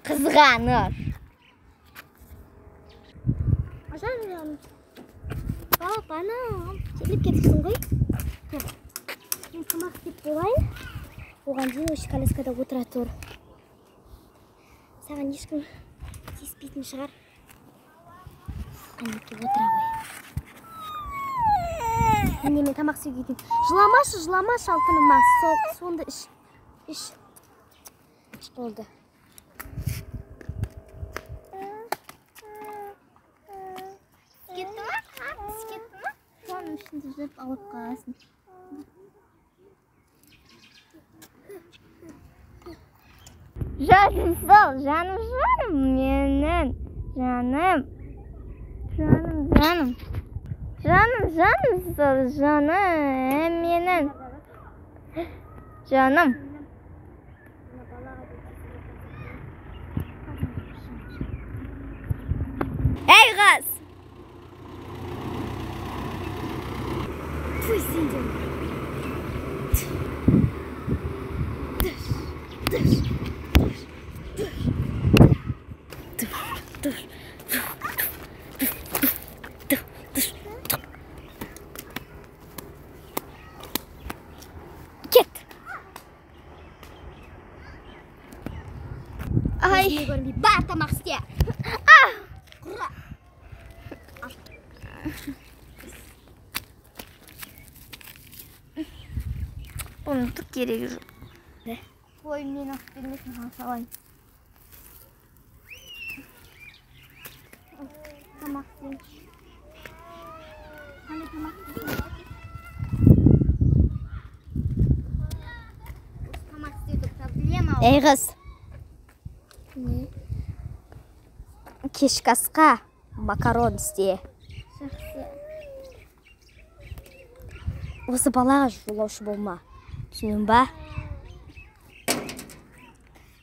Қызғаныш. Жаным. Пап, анам, келіп кетіпсің ғой. Мен тамақ істеп болайын. Оған дейін осы коляскада отыра тұр. Саған ешкім тиіспейтін шығар. Әнеке отыра ғой. Міне мен тамақ істеуге кетейін. Жыламашы, алтыным. Сонда іш. Іш болды. Кетті ма? Кетті ма? Соның ішінде жүріп алып қаласың. Жаным сол, жаным менің. Жаным сол, жаным менің. Жаным. Ей қыз! Туй сенден. Кет! Ай! Бар тамақ істе. Құра. Бұның түк керегі жоқ. Ой, мен ақ бермесін салайын. Тамақ істе. Қандай тамақ істе? Тамақ істеуді проблема. Ей қыз. Не? Кешкі асқа макарон істе. Жақсы. Осы балаға жолаушы болма. Түсіндің ба?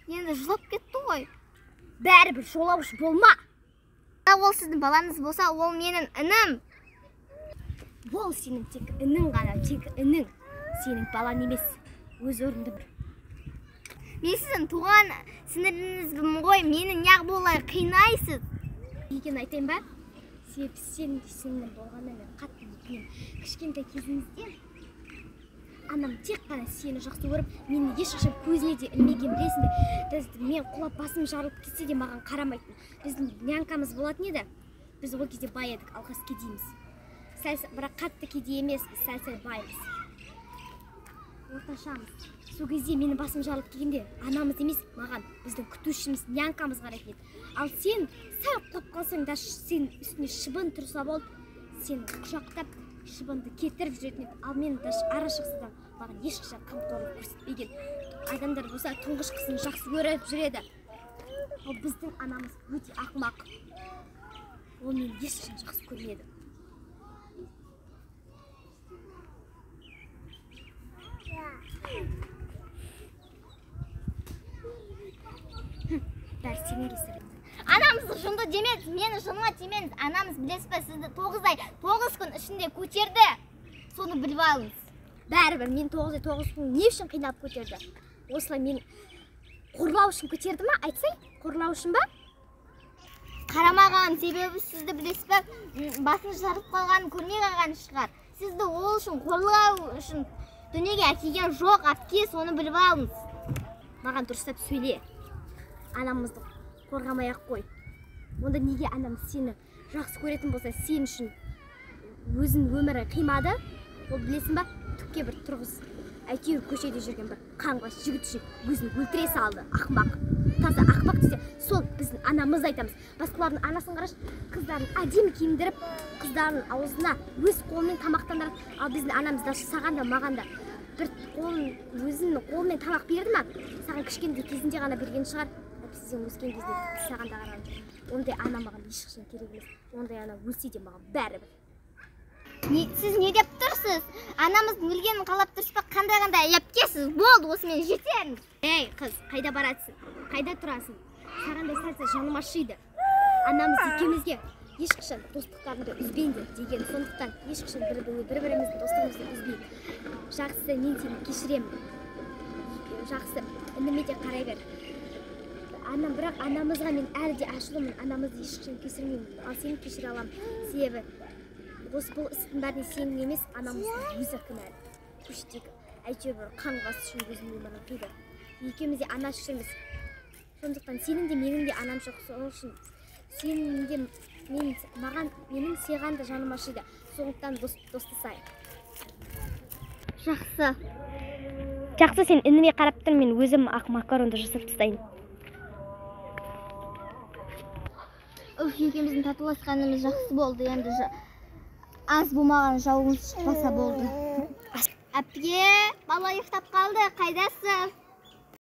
Енді жылап кетті ғой. Бәрібір жолаушы болма. Ол сіздің балаңыз болса, ол менің інім. Ол сенің тек інің ғана, тек інің. Сенің балаң емес. Өз орынды бір. Мен сіздің туған сіңіріңізбін ғой, мені неғып олай қинайсыз. Еген айтайын ба? Себебі сенің болғанда мен қатты екенмін. Кішкентай кезімізден анам тек қана сені жақсы көріп, мені ешқашан көзіне де ілмеген, білесің бе? Мен құлап басым жарылып кетсе де маған қарамайтын. Біздің нянкамыз болатын еді. Біз ол кезде бай едік, алғас кедейміз. Бірақ қатты кедей емес, сәл баймыз. Орташамыз. Сол кезде менің басым жарылып келгенде анамыз емес, маған біздің күтушіміз, нянкамыз қарайтын еді. Ал сен сәл құлап қалсаң да сен үстіне шыбын тұрса болды, сен құшақтап шыбынды кетіріп жүретін еді. Ал мен ара шықса да маған ешқашан қамқорлық көрсетпеген. Адамдар болса тұңғыш қызын жақсы көріп жүреді. Ал біздің анамыз өте ақымақ. Ол мені ешқашан жақсы көрмеді. Бәрі сенің кесіріңді. Анамызды жынды демеңіз, мені жыныма тимеңіз. Анамыз білесіз бе, сізді 9 ай, 9 күн ішінде көтерді. Соны біліп алыңыз. Бәрібір мен 9 ай 9 күн не үшін қинап көтерді? Осылай мен қорлау үшін көтерді ма? Айтсай, қорлау үшін ба? Қарамаған себебі сізді білесіз бе, басын жарып қалғанын көрмей қалған шығар. Сізді ол үшін қорлау үшін дүниеге әкелген жоқ, әпке, соны біліп алыңыз. Маған дұрыстап сөйле. Анамызды қорғамай-ақ қой. Онда неге анам сені жақсы көретін болса, сен үшін өзін өмірі қимады? Ол білесің ба? Түкке бір тұрғыз. Әйтеуір көшеде жүрген бір қаңғыбас жігіт үшін өзін өлтіре салды. Ақымақ. Таза ақымақ десе, сол біздің анамыз айтамыз. Басқалардың анасын қараш, қыздарын әдемі киіндіріп, қыздарын аузына өз қолымен тамақтандырады. Ал біздің анамыз да саған да маған да бір өзінің қолымен тамақ берді ма? Саған кішкентай кезінде ғана берген шығар. Сізден өскен кезде саған да қараған. Ондай ана маған ешқашан керек емес. Ондай ана өлсе де маған бәрібір. Сіз не деп тұрсыз? Анамыздың өлгенін қалап тұрсыз ба? Қандай әпкесіз? Болды, осымен жетеріңіз. Ей, қыз, қайда барасың? Қайда тұрасың? Саған да сәл жаным ашиды. Анамыз екеумізге ешқашан достықтарыңды үзбеңдер деген. Сондықтан ешқашан бір-біріміздің достығымызды үзбейік. Жақсы, мен сені кешіремін. Жақсы, ініме де қарай бер. Бірақ анамызға мен әлі де ашулымын. Анамызды ешқашан кешірмеймін. Ал сені кешіре аламын. Себебі бұл істің бәріне сенің емес, анамыздың өзі кінәлі. Көштегі әйтеуір қаңғасы үшін өзінің өмірін қиды. Екеуміз де анашық емес. Сондықтан сенің де менің де анам жоқ. Сол үшін сенің де менің саған да жаным ашиды. Сондықтан достасайық. Жақсы, сен ініме қарап тұр, мен өзім ақ макаронды жасап тастайын. Екеуміздің татуласқанымыз жақсы болды. Енді аз болмаған жауымыз шықпаса болды. Әпке, бала ұйықтап қалды. Қайдасың?